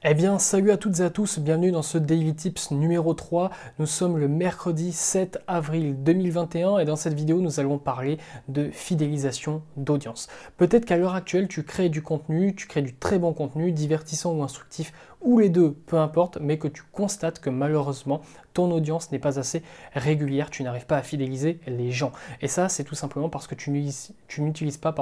Eh bien, salut à toutes et à tous, bienvenue dans ce Daily Tips numéro 3. Nous sommes le mercredi 7 avril 2021 et dans cette vidéo, nous allons parler de fidélisation d'audience. Peut-être qu'à l'heure actuelle, tu crées du contenu, tu crées du très bon contenu, divertissant ou instructif, ou les deux, peu importe, mais que tu constates que malheureusement, ton audience n'est pas assez régulière, tu n'arrives pas à fidéliser les gens. Et ça, c'est tout simplement parce que tu n'utilises pas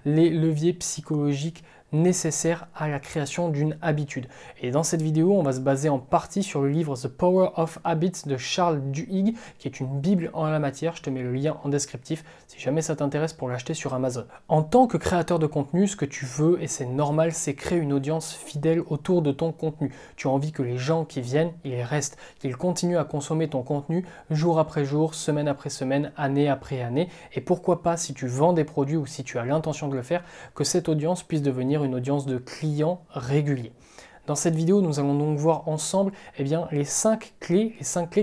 les leviers psychologiques nécessaires à la création d'une habitude. Et dans cette vidéo, on va se baser en partie sur le livre The Power of Habits de Charles Duhigg, qui est une bible en la matière. Je te mets le lien en descriptif si jamais ça t'intéresse pour l'acheter sur Amazon. En tant que créateur de contenu, ce que tu veux, et c'est normal, c'est créer une audience fidèle autour de ton contenu. Tu as envie que les gens qui viennent, ils restent, qu'ils continuent à consommer ton contenu jour après jour, semaine après semaine, année après année. Et pourquoi pas, si tu vends des produits ou si tu as l'intention de le faire, que cette audience puisse devenir une audience de clients réguliers. Dans cette vidéo, nous allons donc voir ensemble les 5 clés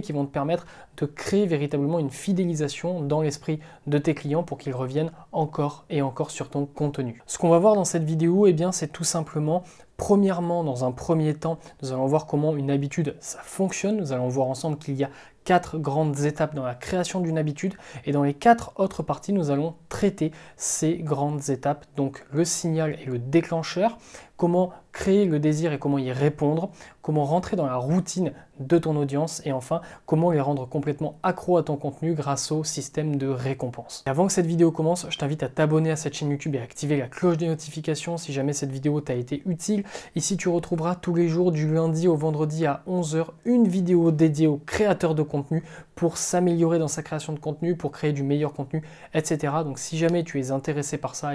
qui vont te permettre de créer véritablement une fidélisation dans l'esprit de tes clients pour qu'ils reviennent encore et encore sur ton contenu. Ce qu'on va voir dans cette vidéo, c'est tout simplement, premièrement, dans un premier temps, nous allons voir comment une habitude, ça fonctionne. Nous allons voir ensemble qu'il y a 4 grandes étapes dans la création d'une habitude et dans les 4 autres parties, nous allons traiter ces grandes étapes, donc le signal et le déclencheur, comment créer le désir et comment y répondre, comment rentrer dans la routine de ton audience et enfin, comment les rendre complètement accros à ton contenu grâce au système de récompense. Et avant que cette vidéo commence, je t'invite à t'abonner à cette chaîne YouTube et à activer la cloche des notifications si jamais cette vidéo t'a été utile. Ici, tu retrouveras tous les jours du lundi au vendredi à 11 h une vidéo dédiée aux créateurs de contenu pour s'améliorer dans sa création de contenu, pour créer du meilleur contenu, etc. Donc si jamais tu es intéressé par ça,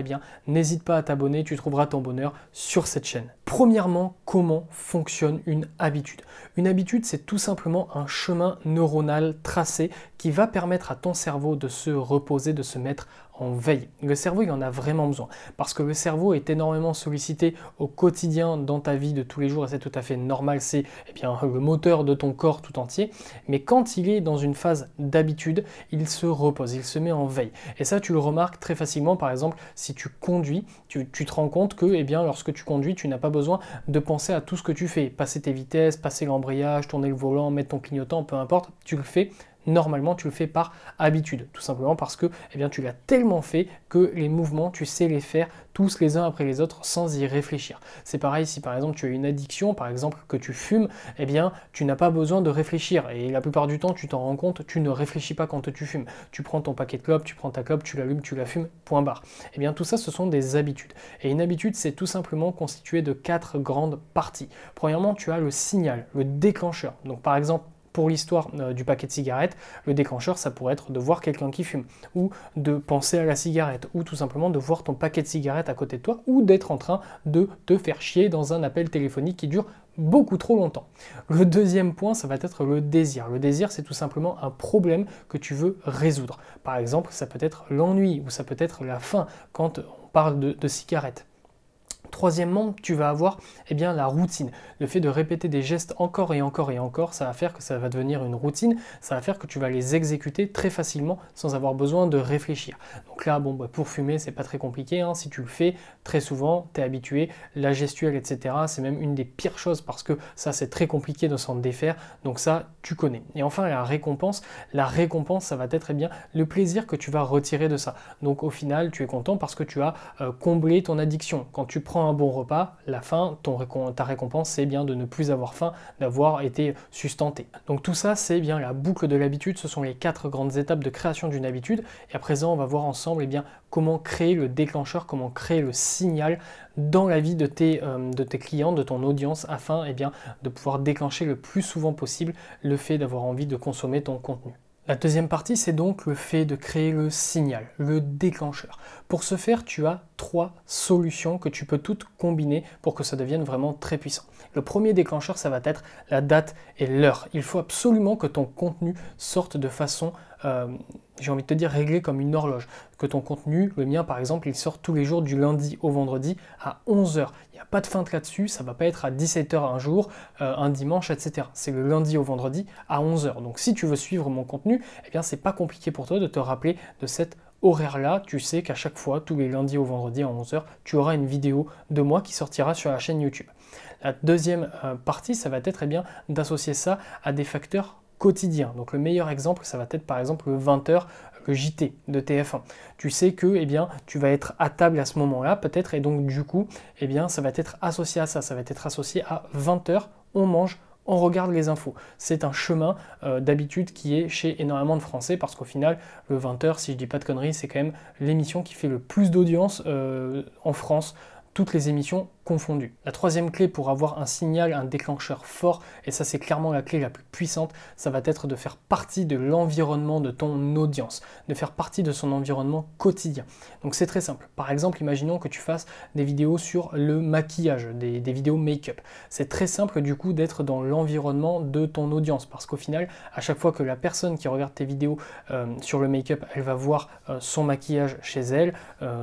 n'hésite pas à t'abonner, tu trouveras ton bonheur sur cette chaîne. Premièrement, comment fonctionne une habitude? Une habitude, c'est tout simplement un chemin neuronal tracé qui va permettre à ton cerveau de se reposer, de se mettre en veille. Le cerveau, il en a vraiment besoin parce que le cerveau est énormément sollicité au quotidien dans ta vie de tous les jours et c'est tout à fait normal, c'est le moteur de ton corps tout entier. Mais quand il est dans une phase d'habitude, il se repose, il se met en veille. Et ça, tu le remarques très facilement. Par exemple, si tu conduis, tu te rends compte que lorsque tu conduis, tu n'as pas besoin de penser à tout ce que tu fais. Passer tes vitesses, passer l'embrayage, tourner le volant, mettre ton clignotant, peu importe, tu le fais. Normalement, tu le fais par habitude, tout simplement parce que tu l'as tellement fait que les mouvements, tu sais les faire tous les uns après les autres sans y réfléchir. C'est pareil si par exemple tu as une addiction, par exemple que tu fumes, tu n'as pas besoin de réfléchir et la plupart du temps tu t'en rends compte, tu ne réfléchis pas quand tu fumes. Tu prends ton paquet de clopes, tu prends ta clope, tu l'allumes, tu la fumes, point barre. Tout ça ce sont des habitudes. Et une habitude c'est tout simplement constitué de 4 grandes parties. Premièrement, tu as le signal, le déclencheur. Donc par exemple, pour l'histoire du paquet de cigarettes, le déclencheur, ça pourrait être de voir quelqu'un qui fume, ou de penser à la cigarette, ou tout simplement de voir ton paquet de cigarettes à côté de toi, ou d'être en train de te faire chier dans un appel téléphonique qui dure beaucoup trop longtemps. Le deuxième point, ça va être le désir. Le désir, c'est tout simplement un problème que tu veux résoudre. Par exemple, ça peut être l'ennui, ou ça peut être la faim, quand on parle de cigarettes. Troisièmement, tu vas avoir la routine. Le fait de répéter des gestes encore et encore et encore, ça va faire que ça va devenir une routine, ça va faire que tu vas les exécuter très facilement sans avoir besoin de réfléchir. Donc là, pour fumer, c'est pas très compliqué, si tu le fais très souvent, tu es habitué, la gestuelle, etc., c'est même une des pires choses parce que ça, c'est très compliqué de s'en défaire, donc ça, tu connais. Et enfin, la récompense, ça va être le plaisir que tu vas retirer de ça. Donc au final, tu es content parce que tu as comblé ton addiction. Quand tu prends un bon repas, la fin, ta récompense, c'est bien de ne plus avoir faim, d'avoir été sustenté. Donc tout ça, c'est bien la boucle de l'habitude, ce sont les 4 grandes étapes de création d'une habitude. Et à présent, on va voir ensemble comment créer le déclencheur, comment créer le signal dans la vie de tes clients, de ton audience, afin de pouvoir déclencher le plus souvent possible le fait d'avoir envie de consommer ton contenu. La deuxième partie, c'est donc le fait de créer le signal, le déclencheur. Pour ce faire, tu as 3 solutions que tu peux toutes combiner pour que ça devienne vraiment très puissant. Le premier déclencheur, ça va être la date et l'heure. Il faut absolument que ton contenu sorte de façon, j'ai envie de te dire, réglée comme une horloge. Que ton contenu, le mien par exemple, il sort tous les jours du lundi au vendredi à 11 h. Il n'y a pas de feinte là-dessus, ça ne va pas être à 17 h un jour, un dimanche, etc. C'est le lundi au vendredi à 11 h. Donc si tu veux suivre mon contenu, c'est pas compliqué pour toi de te rappeler de cette horaire-là. Tu sais qu'à chaque fois, tous les lundis au vendredi à 11 h, tu auras une vidéo de moi qui sortira sur la chaîne YouTube. La deuxième partie, ça va être d'associer ça à des facteurs quotidiens. Donc le meilleur exemple, ça va être par exemple le 20h, le JT de TF1. Tu sais que tu vas être à table à ce moment-là peut-être, et donc du coup, ça va être associé à ça va être associé à 20h, on mange, on regarde les infos. C'est un chemin d'habitude qui est chez énormément de Français parce qu'au final, le 20h, si je dis pas de conneries, c'est quand même l'émission qui fait le plus d'audience en France, toutes les émissions confondues. La troisième clé pour avoir un signal, un déclencheur fort, et ça c'est clairement la clé la plus puissante, ça va être de faire partie de l'environnement de ton audience, de faire partie de son environnement quotidien. Donc c'est très simple. Par exemple, imaginons que tu fasses des vidéos sur le maquillage, des vidéos make-up. C'est très simple du coup d'être dans l'environnement de ton audience, parce qu'au final, à chaque fois que la personne qui regarde tes vidéos sur le make-up, elle va voir son maquillage chez elle,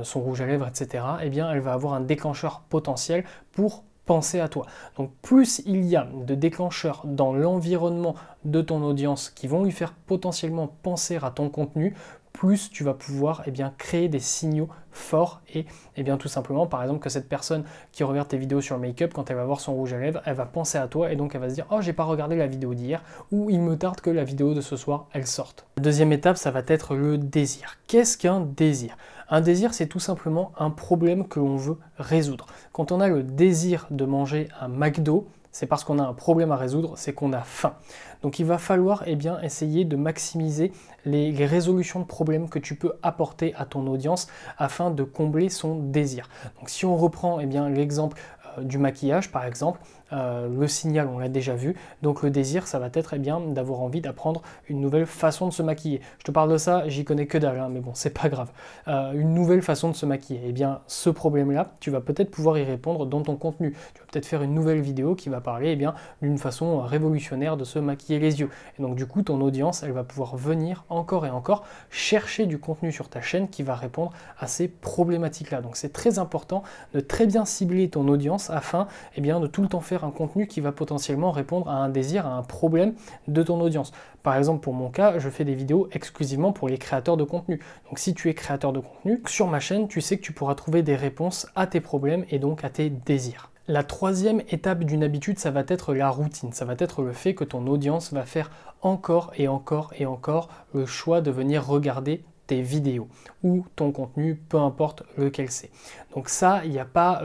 son rouge à lèvres, etc., elle va avoir un déclencheur potentiel pour penser à toi. Donc plus il y a de déclencheurs dans l'environnement de ton audience qui vont lui faire potentiellement penser à ton contenu, plus tu vas pouvoir créer des signaux forts et tout simplement, par exemple, que cette personne qui regarde tes vidéos sur le make-up, quand elle va voir son rouge à lèvres, elle va penser à toi et donc elle va se dire « Oh, j'ai pas regardé la vidéo d'hier » ou « Il me tarde que la vidéo de ce soir, elle sorte ». La deuxième étape, ça va être le désir. Qu'est-ce qu'un désir ? Un désir, c'est tout simplement un problème que l'on veut résoudre. Quand on a le désir de manger un McDo, c'est parce qu'on a un problème à résoudre, c'est qu'on a faim. Donc il va falloir essayer de maximiser les résolutions de problèmes que tu peux apporter à ton audience afin de combler son désir. Donc si on reprend l'exemple du maquillage par exemple, le signal on l'a déjà vu, donc le désir ça va être d'avoir envie d'apprendre une nouvelle façon de se maquiller. Je te parle de ça, j'y connais que dalle, mais bon c'est pas grave. Une nouvelle façon de se maquiller, ce problème là, tu vas peut-être pouvoir y répondre dans ton contenu. Tu vas peut-être faire une nouvelle vidéo qui va parler d'une façon révolutionnaire de se maquiller les yeux. Et donc du coup ton audience elle va pouvoir venir encore et encore chercher du contenu sur ta chaîne qui va répondre à ces problématiques là. Donc c'est très important de très bien cibler ton audience afin de tout le temps faire un contenu qui va potentiellement répondre à un désir, à un problème de ton audience. Par exemple, pour mon cas, je fais des vidéos exclusivement pour les créateurs de contenu. Donc si tu es créateur de contenu, sur ma chaîne, tu sais que tu pourras trouver des réponses à tes problèmes et donc à tes désirs. La troisième étape d'une habitude, ça va être la routine. Ça va être le fait que ton audience va faire encore et encore et encore le choix de venir regarder tes vidéos ou ton contenu, peu importe lequel c'est. Donc ça, il n'y a pas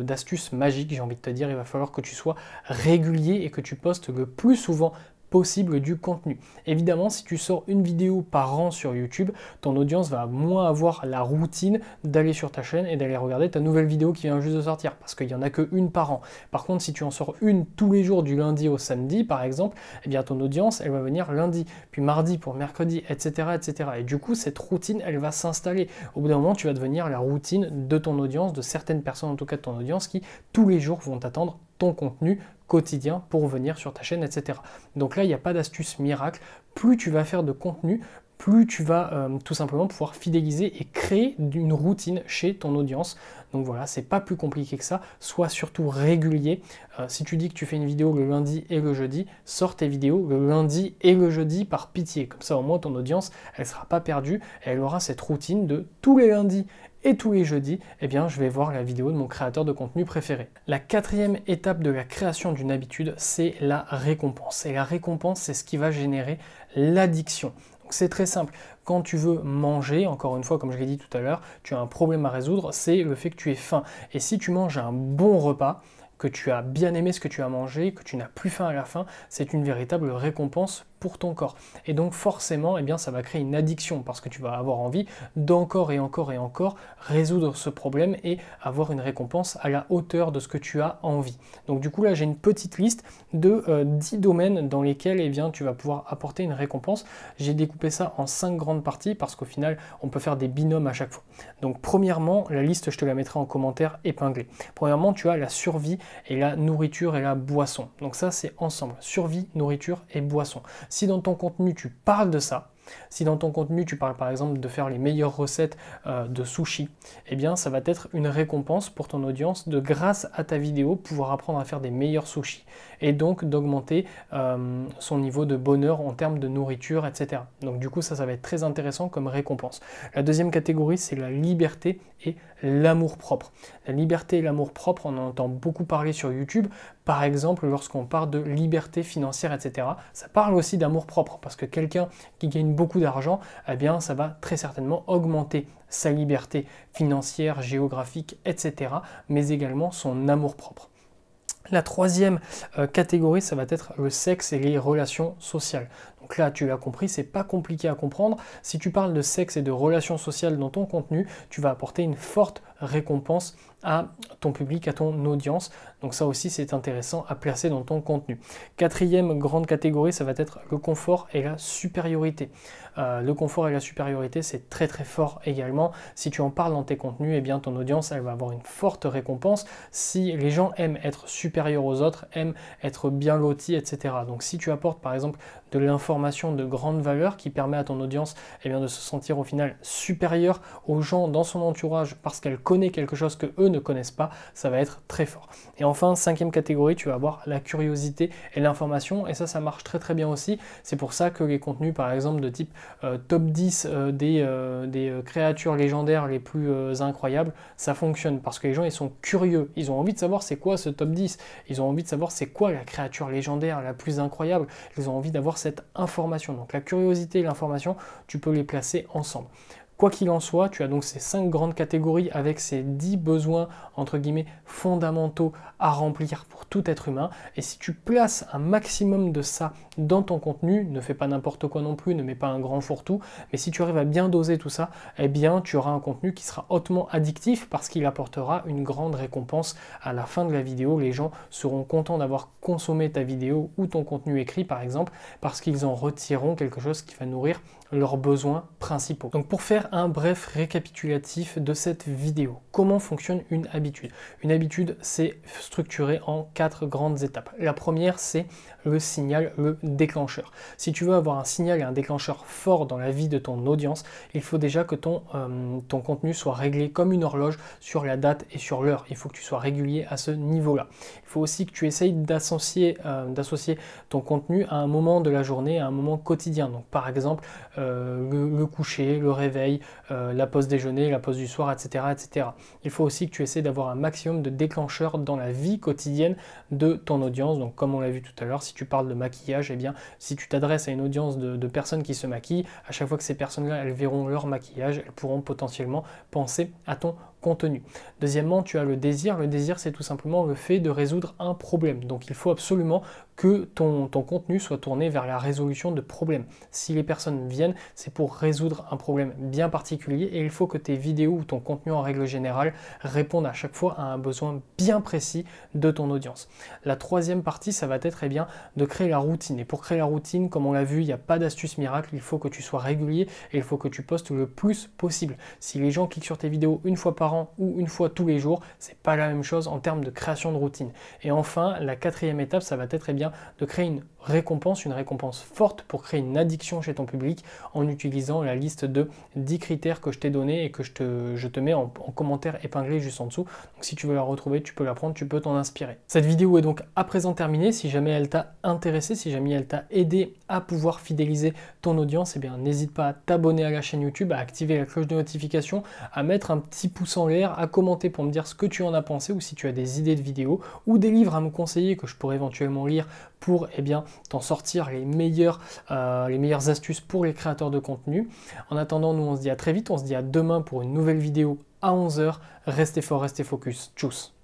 d'astuce magique, j'ai envie de te dire, il va falloir que tu sois régulier et que tu postes le plus souvent possible du contenu. Évidemment, si tu sors une vidéo par an sur YouTube, ton audience va moins avoir la routine d'aller sur ta chaîne et d'aller regarder ta nouvelle vidéo qui vient juste de sortir, parce qu'il n'y en a qu'une par an. Par contre, si tu en sors une tous les jours du lundi au samedi, par exemple, ton audience, elle va venir lundi, puis mardi pour mercredi, etc., etc. Et du coup, cette routine, elle va s'installer. Au bout d'un moment, tu vas devenir la routine de ton audience, de certaines personnes en tout cas de ton audience, qui tous les jours vont attendre ton contenu quotidien pour venir sur ta chaîne, etc. Donc là, il n'y a pas d'astuce miracle. Plus tu vas faire de contenu, plus tu vas tout simplement pouvoir fidéliser et créer une routine chez ton audience. Donc voilà, c'est pas plus compliqué que ça. Sois surtout régulier. Si tu dis que tu fais une vidéo le lundi et le jeudi, sors tes vidéos le lundi et le jeudi par pitié. Comme ça, au moins, ton audience, elle ne sera pas perdue et elle aura cette routine de tous les lundis et tous les jeudis, je vais voir la vidéo de mon créateur de contenu préféré. La quatrième étape de la création d'une habitude, c'est la récompense. Et la récompense, c'est ce qui va générer l'addiction. Donc c'est très simple. Quand tu veux manger, encore une fois, comme je l'ai dit tout à l'heure, tu as un problème à résoudre, c'est le fait que tu aies faim. Et si tu manges un bon repas, que tu as bien aimé ce que tu as mangé, que tu n'as plus faim à la fin, c'est une véritable récompense pour ton corps. Et donc forcément, ça va créer une addiction parce que tu vas avoir envie d'encore et encore et encore résoudre ce problème et avoir une récompense à la hauteur de ce que tu as envie. Donc du coup là, j'ai une petite liste de 10 domaines dans lesquels tu vas pouvoir apporter une récompense. J'ai découpé ça en 5 grandes parties parce qu'au final, on peut faire des binômes à chaque fois. Donc premièrement, la liste, je te la mettrai en commentaire épinglée. Premièrement, tu as la survie et la nourriture et la boisson. Donc ça, c'est ensemble. Survie, nourriture et boisson. Si dans ton contenu, tu parles de ça, Si dans ton contenu, tu parles par exemple de faire les meilleures recettes de sushi, eh bien ça va être une récompense pour ton audience de, grâce à ta vidéo, pouvoir apprendre à faire des meilleurs sushis et donc d'augmenter son niveau de bonheur en termes de nourriture, etc. Donc du coup, ça va être très intéressant comme récompense. La deuxième catégorie, c'est la liberté et l'amour-propre. La liberté et l'amour-propre, on en entend beaucoup parler sur YouTube. Par exemple, lorsqu'on parle de liberté financière, etc., ça parle aussi d'amour-propre, parce que quelqu'un qui gagne beaucoup d'argent, eh bien, ça va très certainement augmenter sa liberté financière, géographique, etc., mais également son amour-propre. La troisième catégorie, ça va être le sexe et les relations sociales. Donc là, tu l'as compris, c'est pas compliqué à comprendre. Si tu parles de sexe et de relations sociales dans ton contenu, tu vas apporter une forte récompense à ton public, à ton audience. Donc ça aussi, c'est intéressant à placer dans ton contenu. Quatrième grande catégorie, ça va être le confort et la supériorité. Le confort et la supériorité, c'est très très fort également. Si tu en parles dans tes contenus, eh bien ton audience, elle va avoir une forte récompense. Si les gens aiment être supérieurs aux autres, aiment être bien lotis, etc. Donc si tu apportes par exemple de l'information de grande valeur qui permet à ton audience eh bien, de se sentir au final supérieur aux gens dans son entourage parce qu'elle connaît quelque chose que eux ne connaissent pas, ça va être très fort. Et enfin, cinquième catégorie, tu vas avoir la curiosité et l'information, et ça marche très très bien aussi. C'est pour ça que les contenus par exemple de type top 10 des créatures légendaires les plus incroyables, ça fonctionne parce que les gens ils sont curieux, ils ont envie de savoir c'est quoi ce top 10, ils ont envie de savoir c'est quoi la créature légendaire la plus incroyable, ils ont envie d'avoir cette information. Donc la curiosité et l'information, tu peux les placer ensemble. Quoi qu'il en soit, tu as donc ces 5 grandes catégories avec ces 10 besoins entre guillemets fondamentaux à remplir pour tout être humain. Et si tu places un maximum de ça dans ton contenu, ne fais pas n'importe quoi non plus, ne mets pas un grand fourre-tout, mais si tu arrives à bien doser tout ça, eh bien tu auras un contenu qui sera hautement addictif parce qu'il apportera une grande récompense à la fin de la vidéo. Les gens seront contents d'avoir consommé ta vidéo ou ton contenu écrit par exemple parce qu'ils en retireront quelque chose qui va nourrir leurs besoins principaux. Donc pour faire un bref récapitulatif de cette vidéo, comment fonctionne une habitude? Une habitude, c'est structuré en 4 grandes étapes. La première, c'est le signal, le déclencheur. Si tu veux avoir un signal et un déclencheur fort dans la vie de ton audience, il faut déjà que ton contenu soit réglé comme une horloge sur la date et sur l'heure. Il faut que tu sois régulier à ce niveau-là. Il faut aussi que tu essayes d'associer ton contenu à un moment de la journée, à un moment quotidien. Donc par exemple, le coucher, le réveil, la pause déjeuner, la pause du soir, etc., etc. Il faut aussi que tu essaies d'avoir un maximum de déclencheurs dans la vie quotidienne de ton audience. Donc comme on l'a vu tout à l'heure, si tu parles de maquillage, eh bien si tu t'adresses à une audience de personnes qui se maquillent, à chaque fois que ces personnes-là, elles verront leur maquillage, elles pourront potentiellement penser à ton contenu. Deuxièmement, tu as le désir. Le désir, c'est tout simplement le fait de résoudre un problème. Donc il faut absolument que ton contenu soit tourné vers la résolution de problèmes. Si les personnes viennent, c'est pour résoudre un problème bien particulier et il faut que tes vidéos ou ton contenu en règle générale répondent à chaque fois à un besoin bien précis de ton audience. La troisième partie, ça va être eh bien, de créer la routine. Et pour créer la routine, comme on l'a vu, il n'y a pas d'astuce miracle, il faut que tu sois régulier et il faut que tu postes le plus possible. Si les gens cliquent sur tes vidéos une fois par an ou une fois tous les jours, c'est pas la même chose en termes de création de routine. Et enfin, la quatrième étape, ça va être eh bien, de créer une récompense forte pour créer une addiction chez ton public en utilisant la liste de 10 critères que je t'ai donné et que je te mets en commentaire épinglé juste en dessous. Donc si tu veux la retrouver, tu peux la prendre, tu peux t'en inspirer. Cette vidéo est donc à présent terminée. Si jamais elle t'a intéressé, si jamais elle t'a aidé à pouvoir fidéliser ton audience, eh bien n'hésite pas à t'abonner à la chaîne YouTube, à activer la cloche de notification, à mettre un petit pouce en l'air, à commenter pour me dire ce que tu en as pensé ou si tu as des idées de vidéos ou des livres à me conseiller que je pourrais éventuellement lire pour eh bien, t'en sortir les meilleures astuces pour les créateurs de contenu. En attendant, nous on se dit à très vite, on se dit à demain pour une nouvelle vidéo à 11 h. Restez fort, restez focus. Tchuss.